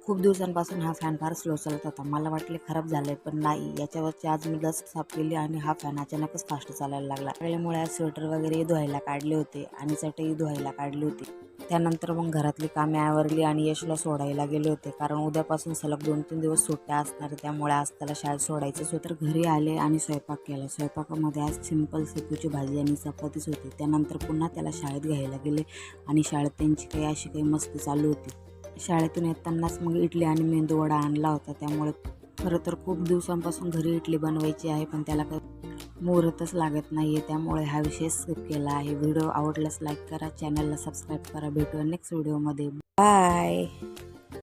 खूप दिवसांपासून हा फॅन फार स्लो चालत होता. मला वाटले खराब झाले, पण नाही. याच्यावरची आज मी डस्ट साफ केली आणि हा फॅन अचानकच फास्ट चालायला लागला. त्यामुळे आज स्वेटर वगैरे धुवायला काढले होते आणि चटई धुवायला काढली होती. त्यानंतर मग घरातली कामे आवरली आणि यशला सोडायला गेले होते, कारण उद्यापासून सलग 2-3 दिवस सुट्ट्या असणार, त्यामुळे आज त्याला शाळेत सोडायचं होतं. तर घरी आले आणि स्वयंपाक केला. स्वयंपाकामध्ये आज सिंपल शेपूची भाजी आणि चपातीच होती. त्यानंतर पुन्हा त्याला शाळेत घ्यायला गेले आणि शाळेत त्यांची काही मस्ती चालू होती. शाळेतून येतानाच मग इडली आणि मेंदूवडा आणला होता. त्यामुळे खरं तर खूप दिवसांपासून घरी इडली बनवायची आहे, पण त्याला काही मुहूर्तच लागत नाही आहे. त्यामुळे हा विषय स्किप केला आहे. व्हिडिओ आवडल्यास लाईक करा, चॅनलला सबस्क्राईब करा. भेटूया नेक्स्ट व्हिडिओमध्ये. बाय.